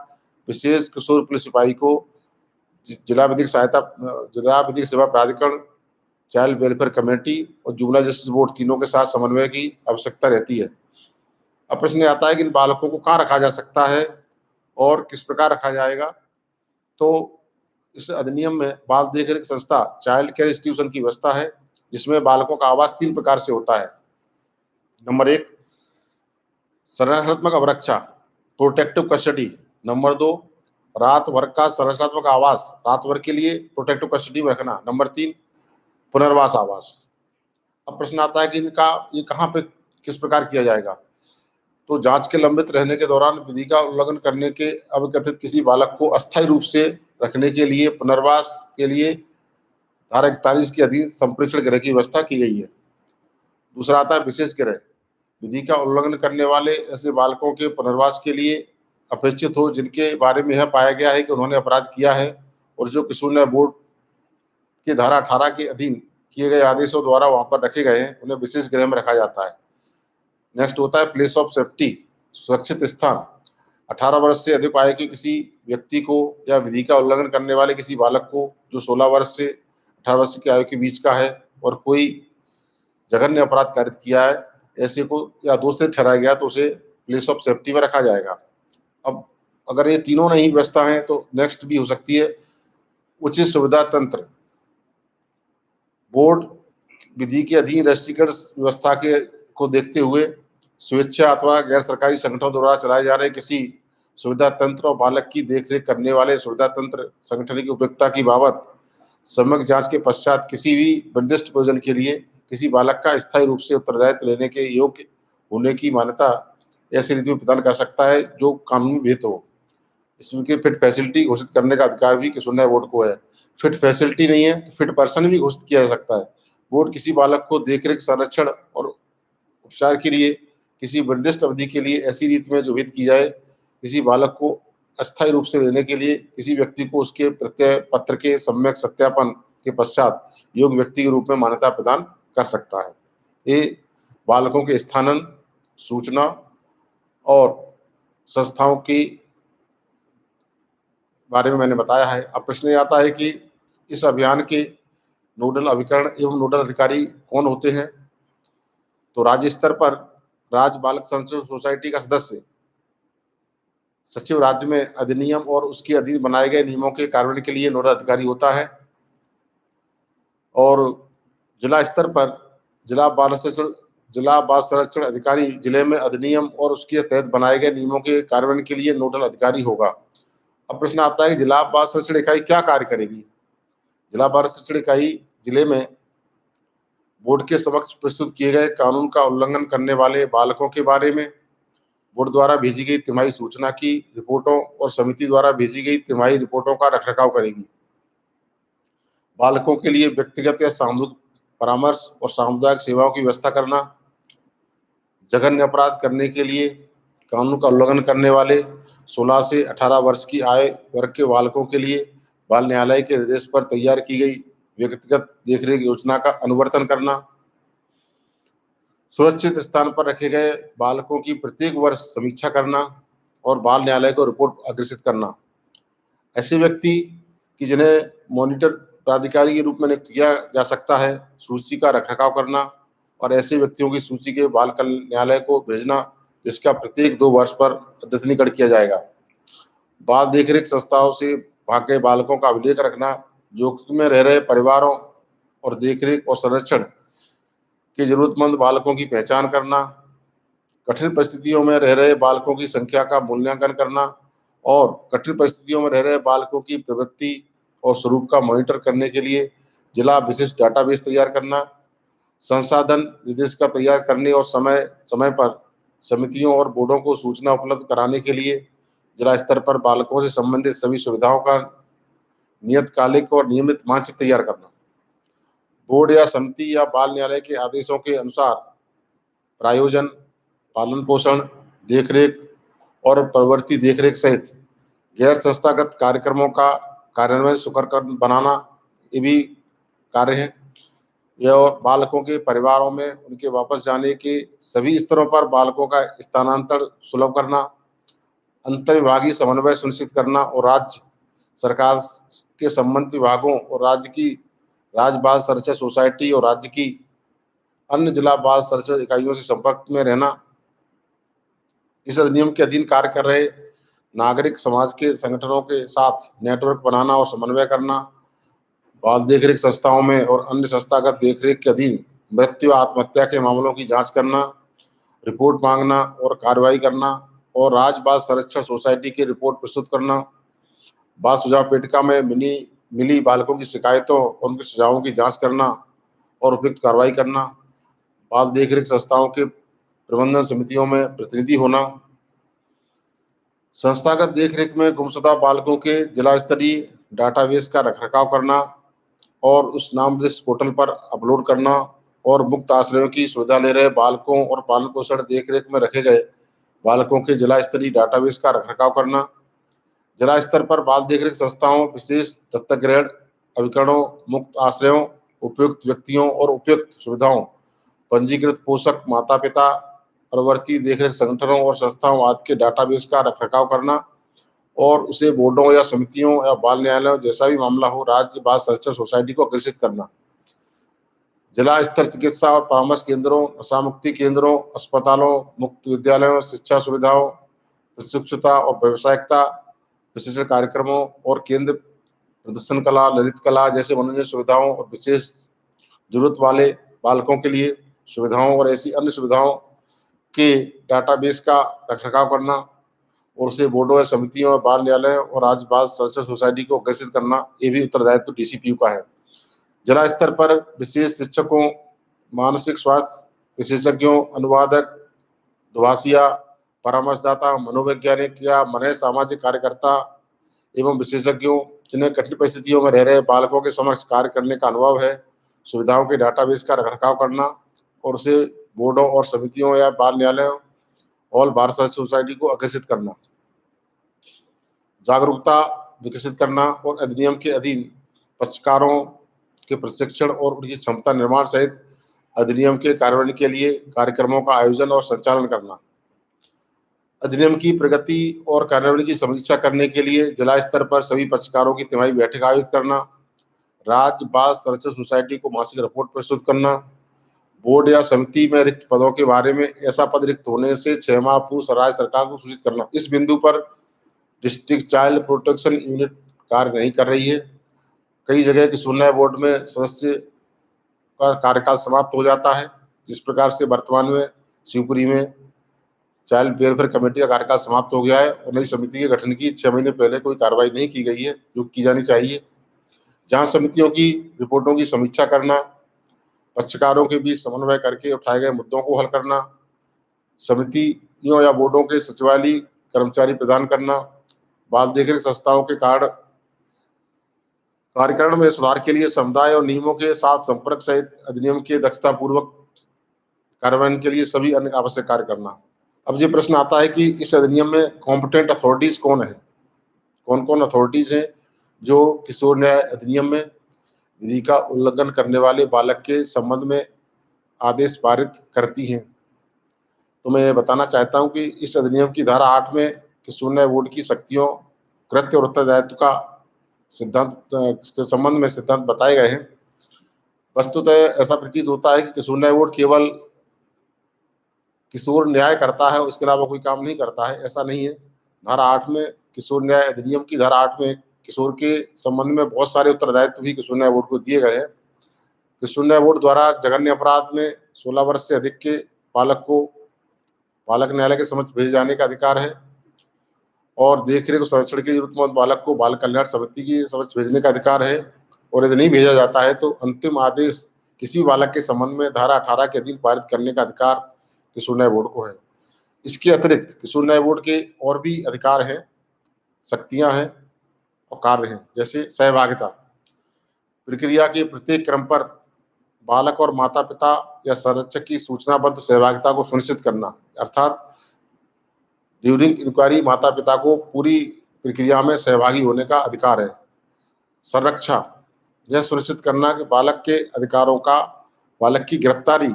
विशेष किशोर पुलिस सिपाही को जिला विधिक सेवा प्राधिकरण, चाइल्ड वेलफेयर कमेटी और जुवेनाइल जस्टिस बोर्ड तीनों के साथ समन्वय की आवश्यकता रहती है। अब प्रश्न आता है कि इन बालकों को कहाँ रखा जा सकता है और किस प्रकार रखा जाएगा। तो इस अधिनियम में बाल देखरेख संस्था चाइल्ड केयर इंस्टीट्यूशन की व्यवस्था है, जिसमें बालकों का आवास 3 प्रकार से होता है। नंबर 1, संरक्षणात्मक अवरक्षा, प्रोटेक्टिव कस्टडी। नंबर 2, रात भर का संरक्षणात्मक आवास, रात भर के लिए प्रोटेक्टिव कस्टडी में रखना। नंबर 3, पुनर्वास आवास। अब प्रश्न आता है कि इनका ये कहाँ पे किस प्रकार किया जाएगा। तो जांच के लंबित रहने के दौरान विधि का उल्लंघन करने के अविकथित किसी बालक को अस्थायी रूप से रखने के लिए पुनर्वास के लिए धारा 41 के अधीन संप्रेषण गृह की व्यवस्था की गई है। दूसरा आता है विशेष गृह। विधि का उल्लंघन करने वाले ऐसे बालकों के पुनर्वास के लिए अपेक्षित हो जिनके बारे में यह पाया गया है कि उन्होंने अपराध किया है और जो किशोर न्याय बोर्ड के धारा 18 के अधीन किए गए आदेशों द्वारा वहां पर रखे गए हैं, उन्हें विशेष गृह में रखा जाता है। नेक्स्ट होता है प्लेस ऑफ सेफ्टी, सुरक्षित स्थान। 18 वर्ष से अधिक आयु के किसी व्यक्ति को या विधि का उल्लंघन करने वाले किसी बालक को जो 16 वर्ष से 18 वर्ष की आयु के बीच का है और कोई जघन्य अपराध कारित किया है, ऐसे को या दोषी से ठहराया गया तो उसे प्लेस ऑफ सेफ्टी में रखा जाएगा। अब अगर ये तीनों नहीं व्यवस्था है तो नेक्स्ट भी हो सकती है उचित सुविधा तंत्र। बोर्ड विधि के अधीन राष्ट्रीयकृत व्यवस्था के को देखते हुए स्वेच्छा अथवा गैर सरकारी संगठनों द्वारा चलाए जा रहे किसी सुविधा तंत्र और बालक की देखरेख करने वाले सुविधा तंत्र संगठन की उपयुक्तता की बाबत समग्र जांच के पश्चात किसी भी निर्दिष्ट प्रयोजन के लिए किसी बालक का स्थायी रूप से उत्तरदायित्व लेने के योग्य होने की मान्यता ऐसी रीति में प्रदान कर सकता है जो कानूनी विहित हो। इसमें कि फिट फैसिलिटी घोषित करने का अधिकार भी किशोर न्याय बोर्ड को है। फिट फैसिलिटी नहीं है तो फिट पर्सन भी घोषित किया जा सकता है। बोर्ड किसी बालक को देखरेख, संरक्षण और उपचार के लिए किसी निर्दिष्ट अवधि के लिए ऐसी रीति में जो विहित की जाए, किसी बालक को अस्थायी रूप से लेने के लिए किसी व्यक्ति को उसके प्रत्यय पत्र के सम्यक सत्यापन के पश्चात योग्य व्यक्ति के रूप में मान्यता प्रदान कर सकता है। ये बालकों के स्थानन, सूचना और संस्थाओं की बारे में मैंने बताया है। अब प्रश्न ये आता है कि इस अभियान के नोडल अभिकरण एवं नोडल अधिकारी कौन होते हैं? तो राज्य स्तर पर राज्य बालक संरक्षण सोसाइटी का सदस्य सचिव राज्य में अधिनियम और उसके अधीन बनाए गए नियमों के कार्यान्वयन के लिए नोडल अधिकारी होता है। और जिला स्तर पर जिला बाल संरक्षण अधिकारी जिले में अधिनियम और उसके तहत बनाए गए नियमों के कार्यान्वयन के लिए नोडल अधिकारी होगा। अब प्रश्न आता है कि जिला बाल संरक्षण इकाई क्या कार्य करेगी? जिला बाल संरक्षण इकाई जिले में बोर्ड के समक्ष प्रस्तुत किए गए कानून का उल्लंघन करने वाले बालकों के बारे में बोर्ड द्वारा भेजी गई तिमाही सूचना की रिपोर्टों और समिति द्वारा भेजी गई तिमाही रिपोर्टों का रखरखाव करेगी। बालकों के लिए व्यक्तिगत या सामूहिक परामर्श और सामुदायिक सेवाओं की व्यवस्था करना, जघन्य अपराध करने के लिए कानून का उल्लंघन करने वाले 16 से 18 वर्ष की आयु वर्ग के बालकों के लिए बाल न्यायालय के निर्देश पर तैयार की गई व्यक्तिगत देखरेख योजना का अनुवर्तन करना, सुरक्षित स्थान पर रखे गए बालकों की प्रत्येक वर्ष समीक्षा करना और बाल न्यायालय को रिपोर्ट अग्रेसित करना। ऐसे व्यक्ति कि जिन्हें मॉनिटर प्राधिकारी के रूप में नियुक्त किया जा सकता है, सूची का रखरखाव करना और ऐसे व्यक्तियों की सूची के बाल कल्याण न्यायालय को भेजना, जिसका प्रत्येक 2 वर्ष पर अद्यतनीकरण किया जाएगा। बाल देखरेख संस्थाओं से भाग गए बालकों का अभिलेख रखना, जोखिम में रह रहे परिवारों और देखरेख और संरक्षण के जरूरतमंद बालकों की पहचान करना, कठिन परिस्थितियों में रह रहे बालकों की संख्या का मूल्यांकन करना और कठिन परिस्थितियों में रह रहे बालकों की प्रवृत्ति और स्वरूप का मॉनिटर करने के लिए जिला विशिष्ट डाटाबेस तैयार करना, संसाधन निर्देशिका तैयार करने और समय समय पर समितियों और बोर्डों को सूचना उपलब्ध कराने के लिए जिला स्तर पर बालकों से संबंधित सभी सुविधाओं का नियतकालिक और नियमित मानचित्र तैयार करना, बोर्ड या समिति या बाल न्यायालय के आदेशों के अनुसार प्रायोजन, पालन पोषण, देखरेख और प्रवृत्ति देखरेख सहित गैर संस्थागत कार्यक्रमों का कार्यान्वयन सुकर बनाना, ये भी कार्य है। यह और बालकों के परिवारों में उनके वापस जाने के सभी स्तरों पर बालकों का स्थानांतरण सुलभ करना, अंतर विभागीय समन्वय सुनिश्चित करना और राज्य सरकार के संबंधित विभागों और राज्य बाल संरक्षण सोसाइटी और राज्य की अन्य जिला बाल संरक्षण इकाइयों से संपर्क में रहना, इस अधिनियम के अधीन कार्य कर रहे नागरिक समाज के संगठनों के साथ नेटवर्क बनाना और समन्वय करना, बाल देखरेख संस्थाओं में और अन्य संस्थागत देखरेख के अधीन मृत्यु आत्महत्या के मामलों की जांच करना, रिपोर्ट मांगना और कार्रवाई करना और राज्य बाल संरक्षण सोसाइटी की रिपोर्ट प्रस्तुत करना, बाल सुझाव पेटिका में मिली बालकों की शिकायतों और उनके सुझावों की जांच करना और उपयुक्त कार्रवाई करना, बाल देखरेख संस्थाओं के प्रबंधन समितियों में प्रतिनिधि होना, संस्थागत देखरेख में गुमशुदा बालकों के जिला स्तरीय डाटाबेस का रखरखाव करना और उस नामनिर्देशित पोर्टल पर अपलोड करना और मुक्त आश्रयों की सुविधा ले रहे बालकों और पालन पोषण देखरेख में रखे गए बालकों के जिला स्तरीय डाटाबेस का रखरखाव करना, जिला स्तर पर बाल देखरेख संस्थाओं, विशेष दत्तक ग्रहण अभिकरणों, मुक्त आश्रयों, उपयुक्त व्यक्तियों और उपयुक्त सुविधाओं, पंजीकृत पोषक माता पिता, प्रवर्ती देखरेख संगठनों और संस्थाओं आदि के डाटाबेस का रखरखाव करना और उसे बोर्डों या समितियों या बाल न्यायालयों जैसा भी मामला हो राज्य बाल संरक्षण सोसाइटी को अग्रेसित करना, जिला स्तर चिकित्सा और परामर्श केंद्रों, नशा मुक्ति केंद्रों, अस्पतालों, मुक्त विद्यालयों, शिक्षा सुविधाओं, प्रशिक्षुता और व्यावसायिकता प्रशिक्षण कार्यक्रमों और केंद्र प्रदर्शन कला, ललित कला जैसे मनोरंजन सुविधाओं और विशेष जरूरत वाले बालकों के लिए सुविधाओं और ऐसी अन्य सुविधाओं के डाटाबेस का रखरखाव करना और उसे बोर्डों या समितियों और बाल न्यायालय और राज्य बाल संरक्षण सोसाइटी को अग्रेसित करना, ये भी उत्तरदायित्व डीसीपीयू का है। जिला स्तर पर विशेष शिक्षकों मानसिक स्वास्थ्य विशेषज्ञों, अनुवादक, दुभाषिया, परामर्शदाता, मनोवैज्ञानिक या मनः सामाजिक कार्यकर्ता एवं विशेषज्ञों जिन्हें कठिन परिस्थितियों में रह रहे बालकों के समक्ष कार्य करने का अनुभव है, सुविधाओं के डाटाबेस का रखरखाव करना और उसे बोर्डों और समितियों या बाल न्यायालयों और बार सोसाइटी को आकर्षित करना, जागरूकता विकसित करना और अधिनियम के अधीन पक्षकारों के प्रशिक्षण और उनकी क्षमता निर्माण सहित अधिनियम के कार्यान्वयन के लिए कार्यक्रमों का आयोजन और संचालन करना, अधिनियम की प्रगति और कार्यान्वयन की समीक्षा करने के लिए जिला स्तर पर सभी पक्षकारों की तिमाही बैठक आयोजित करना, राज्य बाल संरक्षण सोसाइटी को मासिक रिपोर्ट प्रस्तुत करना, बोर्ड या समिति में रिक्त पदों के बारे में ऐसा पद रिक्त होने से 6 माह पूर्व राज्य सरकार को सूचित करना। इस बिंदु पर डिस्ट्रिक्ट चाइल्ड प्रोटेक्शन यूनिट कार्य नहीं कर रही है। कई जगह किशोर न्याय बोर्ड में सदस्य का कार्यकाल समाप्त हो जाता है। जिस प्रकार से वर्तमान में शिवपुरी में चाइल्ड वेलफेयर कमेटी का कार्यकाल समाप्त हो गया है और नई समिति के गठन की 6 महीने पहले कोई कार्रवाई नहीं की गई है, जो की जानी चाहिए। जहां समितियों की रिपोर्टों की समीक्षा करना, पक्षकारों के बीच समन्वय करके उठाए गए मुद्दों को हल करना, समितियों या बोर्डों के सचिवालय कर्मचारी प्रदान करना, बाल देखरेख संस्थाओं के कार्यक्रम में सुधार के लिए समुदाय और नियमों के साथ संपर्क सहित अधिनियम के दक्षतापूर्वक कार्यान्वयन के लिए सभी अन्य आवश्यक कार्य करना। अब ये प्रश्न आता है कि इस अधिनियम में कॉम्पिटेंट अथॉरिटीज कौन है, कौन कौन अथॉरिटीज हैं जो किशोर न्याय अधिनियम में विधि का उल्लंघन करने वाले बालक के संबंध में आदेश पारित करती हैं। तो मैं बताना चाहता हूं कि इस अधिनियम की धारा 8 में किशोर न्याय बोर्ड की शक्तियों, कृत्य और उत्तरदायित्व का सिद्धांत के संबंध में सिद्धांत बताए गए हैं। वस्तुतः ऐसा प्रतीत होता है कि किशोर न्याय बोर्ड केवल किशोर न्याय करता है, उसके अलावा कोई काम नहीं करता है, ऐसा नहीं है। धारा 8 में किशोर न्याय अधिनियम की धारा 8 में किशोर के संबंध में बहुत सारे उत्तरदायित्व भी किशोर न्याय बोर्ड को दिए गए हैं। किशोर न्याय बोर्ड द्वारा जघन्य अपराध में 16 वर्ष से अधिक के बालक को बालक न्यायालय के समक्ष भेजे जाने का अधिकार है और देखरेख और संरक्षण की जरूरतमंद बालक को बाल कल्याण समिति की समक्ष भेजने का अधिकार है। और यदि नहीं भेजा जाता है तो अंतिम आदेश किसी भी बालक के संबंध में धारा 18 के अधीन पारित करने का अधिकार किशोर न्याय बोर्ड को है। इसके अतिरिक्त किशोर न्याय बोर्ड के और भी अधिकार हैं, शक्तियां हैं और कार्य हैं, जैसे सहभागिता। प्रक्रिया के प्रत्येक क्रम पर बालक और माता पिता या संरक्षक की सूचनाबद्ध सहभागिता को सुनिश्चित करना, अर्थात ड्यूरिंग इंक्वायरी माता पिता को पूरी प्रक्रिया में सहभागी होने का अधिकार है। संरक्षा, यह सुनिश्चित करना कि बालक के अधिकारों का बालक की गिरफ्तारी,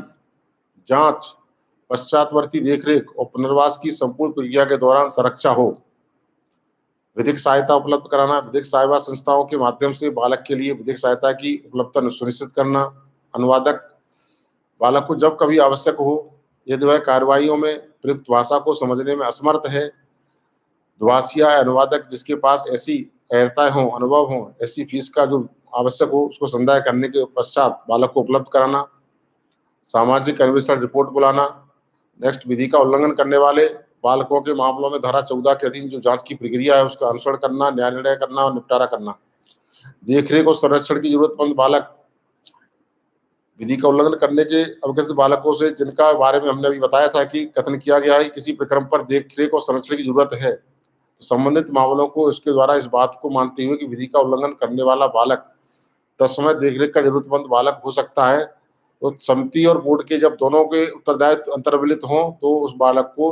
जांच, पश्चातवर्ती देखरेख और पुनर्वास की संपूर्ण प्रक्रिया के दौरान संरक्षा हो। विधिक सहायता उपलब्ध कराना, विधिक सहायता संस्थाओं के माध्यम से बालक के लिए विधिक सहायता की उपलब्धता सुनिश्चित करना। अनुवादक, बालक को जब कभी आवश्यक हो, यदि वह कार्रवाइयों में प्रयुक्त भाषा को समझने में असमर्थ है, दुभाषिया अनुवादक जिसके पास ऐसी अहर्ताएं हों, अनुभव हों, ऐसी फीस का जो आवश्यक हो उसको संदाय करने के पश्चात बालक को उपलब्ध कराना। सामाजिक अन्वेषण रिपोर्ट बुलाना। नेक्स्ट, विधि का उल्लंघन करने वाले बालकों के मामलों में धारा 14 के अधीन जो जांच की प्रक्रिया है उसका अनुसरण करना, न्याय निर्णय करना और निपटारा करना। देखरेख और संरक्षण की जरूरतमंद बालक, विधि का उल्लंघन करने के अवगत बालकों से जिनका बारे में हमने अभी बताया था कि कथन किया गया है किसी प्रक्रम पर देखरेख और संरक्षण की जरूरत है, तो संबंधित मामलों को इसके द्वारा इस बात को मानते हुए कि विधि का उल्लंघन करने वाला बालक तत्समय देखरेख का जरूरतमंद बालक हो सकता है, तो समिति और बोर्ड के जब दोनों के उत्तरदायित्व अंतर्मिलित हों तो उस बालक को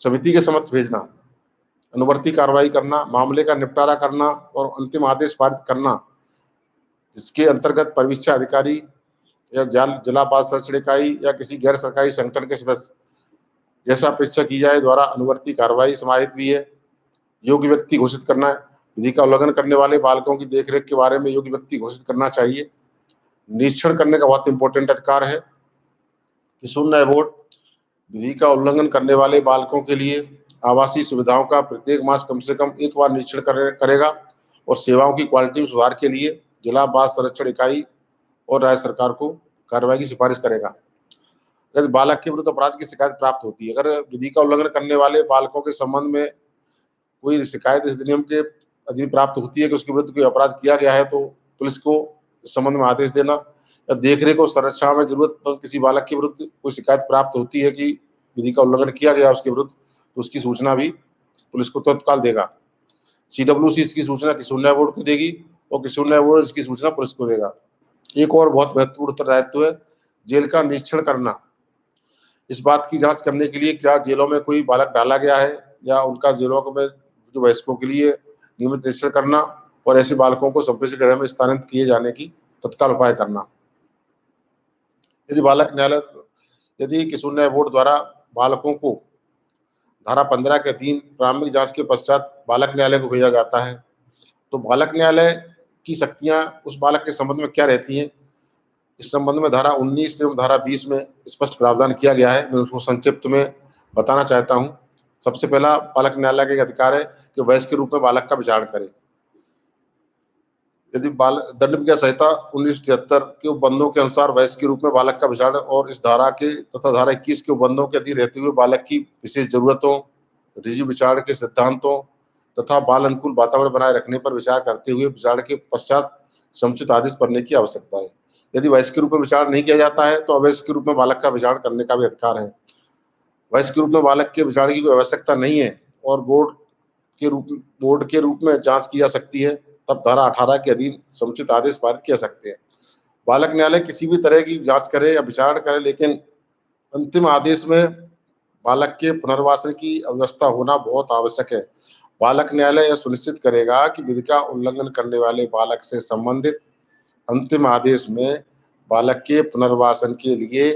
समिति के समक्ष भेजना, अनुवर्ती कार्रवाई करना, मामले का निपटारा करना और अंतिम आदेश पारित करना, जिसके अंतर्गत परीक्षा अधिकारी या जिला बाल संरक्षण इकाई या किसी गैर सरकारी संगठन के सदस्य जैसा अपेक्षा की जाए द्वारा अनुवर्ती कार्रवाई समाहित भी है। योग्य व्यक्ति घोषित करना है, विधि का उल्लंघन करने वाले बालकों की देखरेख के बारे में योग्य व्यक्ति घोषित करना चाहिए। निरीक्षण करने का बहुत इंपॉर्टेंट अधिकार है। किशोर न्याय बोर्ड विधि का उल्लंघन करने वाले बालकों के लिए आवासीय सुविधाओं का प्रत्येक मास कम से कम एक बार निरीक्षण करेगा और सेवाओं की क्वालिटी में सुधार के लिए जिला बाल संरक्षण इकाई और राज्य सरकार को कार्रवाई की सिफारिश करेगा। यदि बालक के विरुद्ध अपराध की शिकायत प्राप्त होती है, अगर विधि का उल्लंघन करने वाले बालकों के संबंध में कोई शिकायत इस अधिनियम के अधीन प्राप्त होती है कि उसके विरुद्ध कोई अपराध किया गया है, तो पुलिस को इस संबंध में आदेश देना या देखरेख और संरक्षण में जरूरतमंद किसी बालक के विरुद्ध कोई शिकायत प्राप्त होती है कि विधि का उल्लंघन किया गया उसके विरुद्ध, तो उसकी सूचना भी पुलिस को तत्काल देगा। सीडब्ल्यूसी इसकी सूचना किशोर न्याय बोर्ड को देगी और किशोर न्याय बोर्ड इसकी सूचना पुलिस को देगा। एक और बहुत महत्वपूर्ण उत्तरदायित्व है जेल का निरीक्षण करना। इस बात की जांच करने के लिए क्या जेलों में कोई बालक डाला गया है या उनका जेलों में जो वयस्कों के लिए नियमित निरीक्षण करना और ऐसे बालकों को संप्रेषित गृह में स्थानांतरित किए जाने की तत्काल उपाय करना। यदि किशोर न्याय बोर्ड द्वारा बालकों को धारा 15 के अधीन प्रारंभिक जांच के पश्चात बालक न्यायालय को भेजा जाता है, तो बालक न्यायालय की शक्तियां उस बालक के संबंध में क्या रहती हैं, इस संबंध में धारा 19 एवं धारा 20 में स्पष्ट प्रावधान किया गया है। मैं उसको संक्षिप्त में बताना चाहता हूं। सबसे पहला बालक न्यायालय का एक अधिकार है कि वयस्क के रूप में बालक का विचार करे। यदि दंड विज्ञान संहिता 1973 के उपबंधों के अनुसार वयस्क के रूप में बालक का विचार और इस धारा के तथा धारा 21 के उपबंधों के अधीन रहते हुए बालक की विशेष जरूरतों, रिजु विचार के सिद्धांतों तथा बाल अनुकूल वातावरण बनाए रखने पर विचार करते हुए विचार के पश्चात समुचित आदेश करने की आवश्यकता है। यदि वयस्क के रूप में विचार नहीं किया जाता है तो अवयस्क के रूप में बालक का विचार करने का भी अधिकार है। वयस्क के रूप में बालक के विचार की कोई आवश्यकता नहीं है और बोर्ड के रूप में जांच की जा सकती है, तब धारा 18 के अधीन समुचित आदेश पारित किया सकते हैं। बालक न्यायालय किसी भी तरह की जांच करे या विचार करे, लेकिन अंतिम आदेश में बालक के पुनर्वासन की व्यवस्था होना बहुत आवश्यक है। बालक न्यायालय यह सुनिश्चित करेगा कि विधि का उल्लंघन करने वाले बालक से संबंधित अंतिम आदेश में बालक के पुनर्वासन के लिए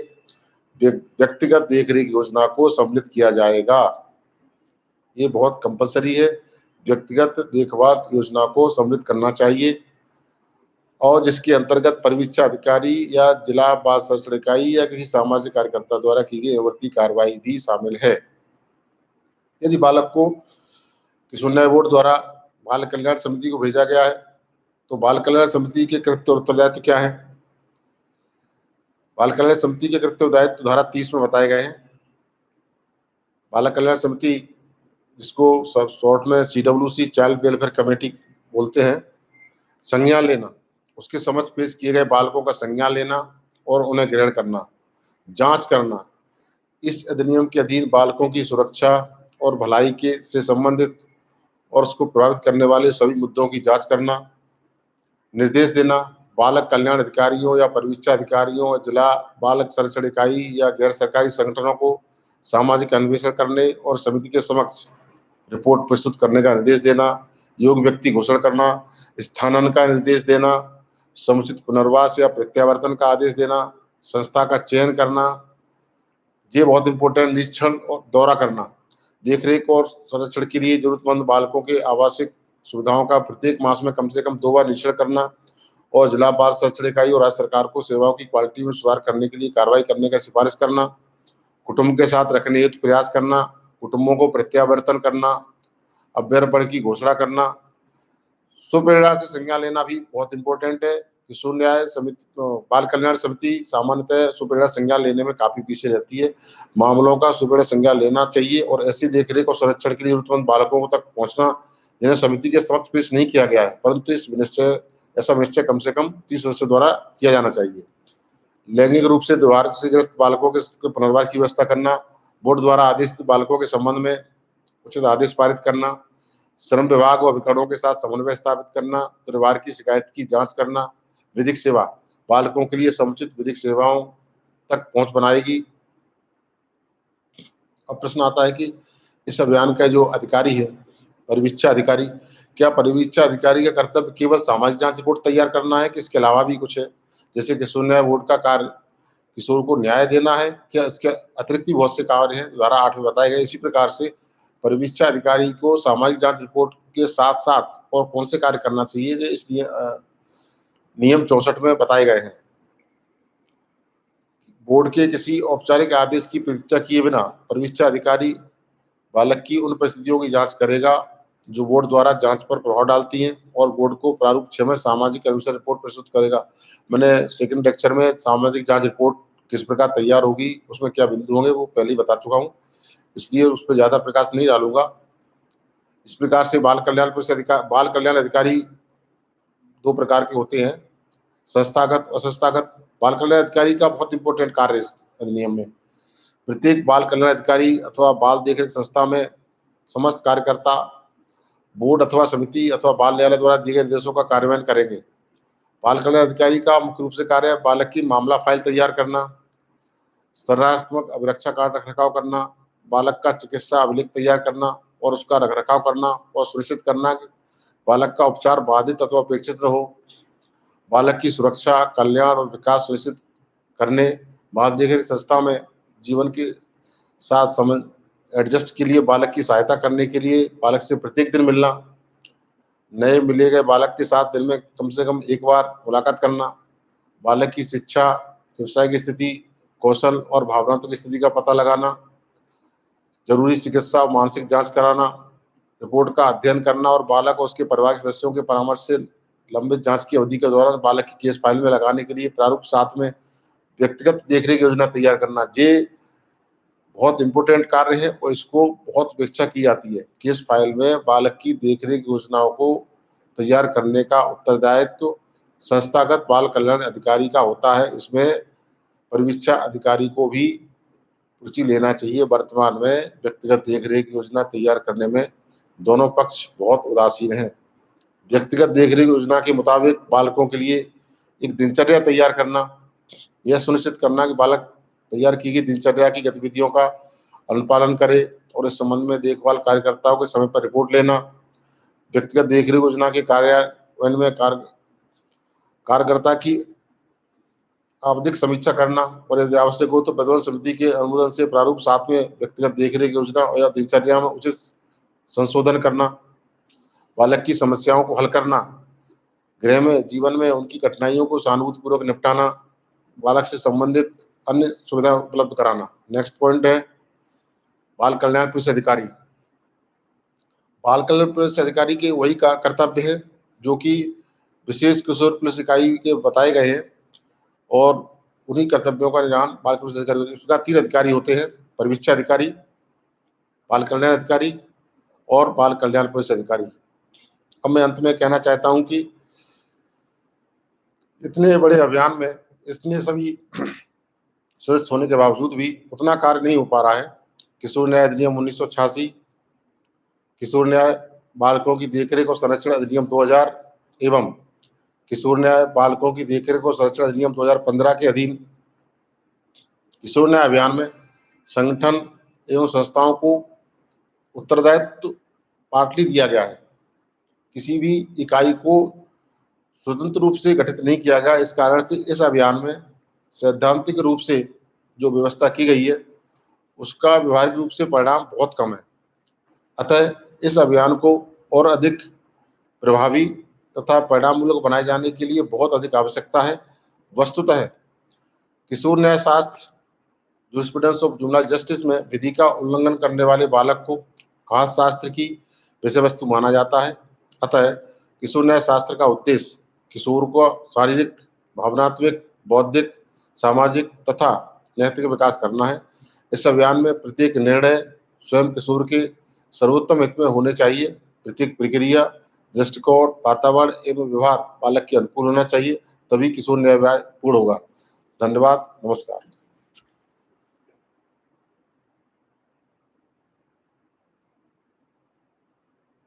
व्यक्तिगत देखरेख योजना को सम्मिलित किया जाएगा। ये बहुत कंपलसरी है, व्यक्तिगत देखभाल योजना को सम्मिलित करना चाहिए और जिसके अंतर्गत परिवीक्षा अधिकारी या जिला बाल संरक्षण इकाई या किसी सामाजिक कार्यकर्ता द्वारा की गई अनुवर्ती कार्रवाई भी शामिल है। यदि बालक को किशोर न्याय बोर्ड द्वारा बाल कल्याण समिति को भेजा गया है, तो बाल कल्याण समिति के कृत्य और उत्तरदायित्व क्या है? बाल कल्याण समिति के कृत्य और दायित्व धारा 30 में बताए गए हैं। बाल कल्याण समिति, जिसको शॉर्ट में CWC चाइल्ड वेलफेयर कमेटी बोलते हैं, संज्ञान लेना, उसके समक्ष पेश किए गए बालकों का संज्ञान लेना और उन्हें ग्रहण करना, जांच करना, इस अधिनियम के अधीन बालकों की सुरक्षा और भलाई के से संबंधित और उसको प्रभावित करने वाले सभी मुद्दों की जांच करना, निर्देश देना, बालक कल्याण अधिकारियों या परिवीक्षा अधिकारियों, जिला बालक संरक्षण इकाई या गैर सरकारी संगठनों को सामाजिक अन्वेषण करने और समिति के समक्ष रिपोर्ट प्रस्तुत करने का निर्देश देना, योग्य व्यक्ति घोषणा करना, स्थानांतरण का निर्देश देना, समुचित पुनर्वास या प्रत्यावर्तन का आदेश देना, संस्था का चयन करना, ये बहुत इंपॉर्टेंट, निरीक्षण और दौरा करना, देखरेख और संरक्षण के लिए जरूरतमंद बालकों के आवासिक सुविधाओं का प्रत्येक मास में कम से कम 2 बार निरीक्षण करना और जिला बाल संरक्षण इकाई और राज्य सरकार को सेवाओं की क्वालिटी में सुधार करने के लिए कार्रवाई करने का सिफारिश करना, कुटुंब के साथ रखने हेतु प्रयास करना, कुटुंबों को प्रत्यावर्तन करना, अभ्यर्पण की घोषणा करना, स्वप्रेरणा से संज्ञान लेना भी बहुत इंपॉर्टेंट है। किशोर न्याय समिति, बाल कल्याण समिति सामान्यतः स्वप्रेरणा संज्ञान लेने में काफी पीछे रहती है। मामलों का स्वप्रेरणा संज्ञान लेना चाहिए और ऐसी देखरेख और संरक्षण के लिए जरूरतमंद बालकों तक पहुंचना जिन्हें समिति के समक्ष पेश नहीं किया गया है, परंतु ऐसा निश्चय कम से कम 30 सदस्यों द्वारा किया जाना चाहिए। लैंगिक रूप से दुर्भाग्य से ग्रस्त बालकों के पुनर्वास की व्यवस्था करना, बोर्ड द्वारा आदेशित बालकों के संबंध में उचित आदेश पारित करना, श्रम विभाग व अभिकरणों के साथ समन्वय स्थापित करना, परिवार की शिकायत की जांच करना, विधिक सेवा, बालकों के लिए समुचित विधिक सेवाओं तक पहुंच बनाएगी। अब प्रश्न आता है कि इस अभियान का जो अधिकारी है, परिवीक्षा अधिकारी, क्या परिवीक्षा अधिकारी का कर्तव्य केवल सामाजिक जांच रिपोर्ट तैयार करना है कि इसके अलावा भी कुछ है? जैसे किशोर न्याय बोर्ड का कार्य किशोर को न्याय देना है, क्या इसके अतिरिक्त भी बहुत से कार्य हैं धारा 8 में बताए गए। इसी प्रकार से परिवीक्षा अधिकारी को सामाजिक जांच रिपोर्ट के साथ साथ और कौन से कार्य करना चाहिए, जो इस नियम 64 में बताए गए हैं। बोर्ड के किसी औपचारिक आदेश की प्रतीक्षा किए बिना परिवीक्षा अधिकारी बालक की उन परिस्थितियों की जांच करेगा जो बोर्ड द्वारा जांच पर प्रभाव डालती हैं और बोर्ड को प्रारूप 6 में सामाजिक अन्वेषण रिपोर्ट प्रस्तुत करेगा। मैंने सेकंड लेक्चर में सामाजिक जांच रिपोर्ट किस प्रकार तैयार होगी, उसमें क्या बिंदु होंगे, वो पहले ही बता चुका हूँ, इसलिए उस पर ज्यादा प्रकाश नहीं डालूंगा। इस प्रकार से बाल कल्याण अधिकारी 2 प्रकार के होते हैं, संस्थागत और असंस्थागत। बाल कल्याण अधिकारी का बहुत इंपॉर्टेंट कार्य इस अधिनियम में। प्रत्येक बाल कल्याण अधिकारी अथवा बाल देखरेख संस्था में समस्त कार्यकर्ता बोर्ड अथवा समिति अथवा बाल न्यायालय द्वारा दिए गए निर्देशों का कार्यान्वयन करेंगे। बाल कल्याण अधिकारी का मुख्य रूप से कार्य है बालक की मामला फाइल तैयार करना, संरचनात्मक अभिरक्षा कार्ड रखरखाव करना, बालक का चिकित्सा अभिलेख तैयार करना और उसका रखरखाव करना और सुनिश्चित करना कि बालक का उपचार बाधित अथवा अपेक्षित न हो, बालक की सुरक्षा, कल्याण और विकास सुनिश्चित करने, बाल देखरेख संस्था में जीवन के साथ समझ एडजस्ट के लिए बालक की सहायता करने के लिए बालक से प्रत्येक दिन मिलना, नए मिले गए बालक के साथ दिन में कम से कम एक बार मुलाकात करना, बालक की शिक्षा, व्यवसाय की स्थिति, कौशल और भावनात्मक स्थिति का पता लगाना, जरूरी चिकित्सा और मानसिक जांच कराना, रिपोर्ट का अध्ययन करना और बालक और उसके परिवार के सदस्यों के परामर्श से लंबित जांच की अवधि के दौरान बालक की केस फाइल में लगाने के लिए प्रारूप साथ में व्यक्तिगत देखरेख योजना तैयार करना। ये बहुत इंपॉर्टेंट कार्य है और इसको बहुत उपेक्षा की जाती है। केस फाइल में बालक की देखरेख योजनाओं को तैयार करने का उत्तरदायित्व संस्थागत बाल कल्याण अधिकारी का होता है। इसमें परिवीक्षा अधिकारी को भी रुचि लेना चाहिए। वर्तमान में व्यक्तिगत देखरेख योजना तैयार करने में दोनों पक्ष बहुत उदासीन हैं। व्यक्तिगत देखरेख योजना के मुताबिक बालकों के लिए एक दिनचर्या तैयार करना, यह सुनिश्चित करना कि बालक तैयार की गई दिनचर्या की गतिविधियों का अनुपालन करे और इस संबंध में देखभाल कार्यकर्ताओं के समय पर रिपोर्ट लेना, व्यक्तिगत देखरेख योजना के कार्यान्वयन में कार्यकर्ता की आवधिक समीक्षा करना और यदि आवश्यक हो तो प्रबंधन समिति के अनुमोदन से प्रारूप साथ में व्यक्तिगत देखरेख योजना या दिनचर्या में उचित संशोधन करना, बालक की समस्याओं को हल करना, गृह में जीवन में उनकी कठिनाइयों को सहानुभूतिपूर्वक निपटाना, बालक से संबंधित अन्य सुविधा उपलब्ध कराना। नेक्स्ट पॉइंट है बाल कल्याण पुलिस अधिकारी। बाल कल्याण पुलिस अधिकारी के वही कर्तव्य है जो कि विशेष किशोर पुलिस इकाई के बताए गए हैं और उन्हीं कर्तव्यों का निर्वहन बाल पुलिस अधिकारी होते हैं। उसका 3 अधिकारी होते हैं, परिवीक्षा अधिकारी, बाल कल्याण अधिकारी और बाल कल्याण पुलिस अधिकारी। अब मैं अंत में कहना चाहता हूं कि इतने बड़े अभियान में इतने सभी सदस्य होने के बावजूद भी उतना कार्य नहीं हो पा रहा है। किशोर न्याय अधिनियम 1986, किशोर न्याय बालकों की देखरेख और संरक्षण अधिनियम 2000 एवं किशोर न्याय बालकों की देखरेख और संरक्षण अधिनियम 2015 के अधीन किशोर न्याय अभियान में संगठन एवं संस्थाओं को उत्तरदायित्व पार्टली दिया गया है। किसी भी इकाई को स्वतंत्र रूप से गठित नहीं किया गया। इस कारण से इस अभियान में सैद्धांतिक रूप से जो व्यवस्था की गई है उसका व्यवहारिक रूप से परिणाम बहुत कम है। अतः इस अभियान को और अधिक प्रभावी तथा परिणाममूलक बनाए जाने के लिए बहुत अधिक आवश्यकता है। वस्तुतः किशोर न्याय शास्त्र जूरिस्प्रूडेंस ऑफ जुवेनाइल जस्टिस में विधि का उल्लंघन करने वाले बालक को हाथ शास्त्र की विषय वस्तु माना जाता है। अतः किशोर न्याय शास्त्र का उद्देश्य किशोर को शारीरिक, भावनात्मक, बौद्धिक, सामाजिक तथा नैतिक विकास करना है। इस अभियान में प्रत्येक निर्णय स्वयं किशोर के सर्वोत्तम हित में होने चाहिए। प्रत्येक प्रक्रिया, दृष्टिकोण, वातावरण एवं व्यवहार बालक के अनुकूल होना चाहिए, तभी किशोर न्याय पूर्ण होगा। धन्यवाद, नमस्कार।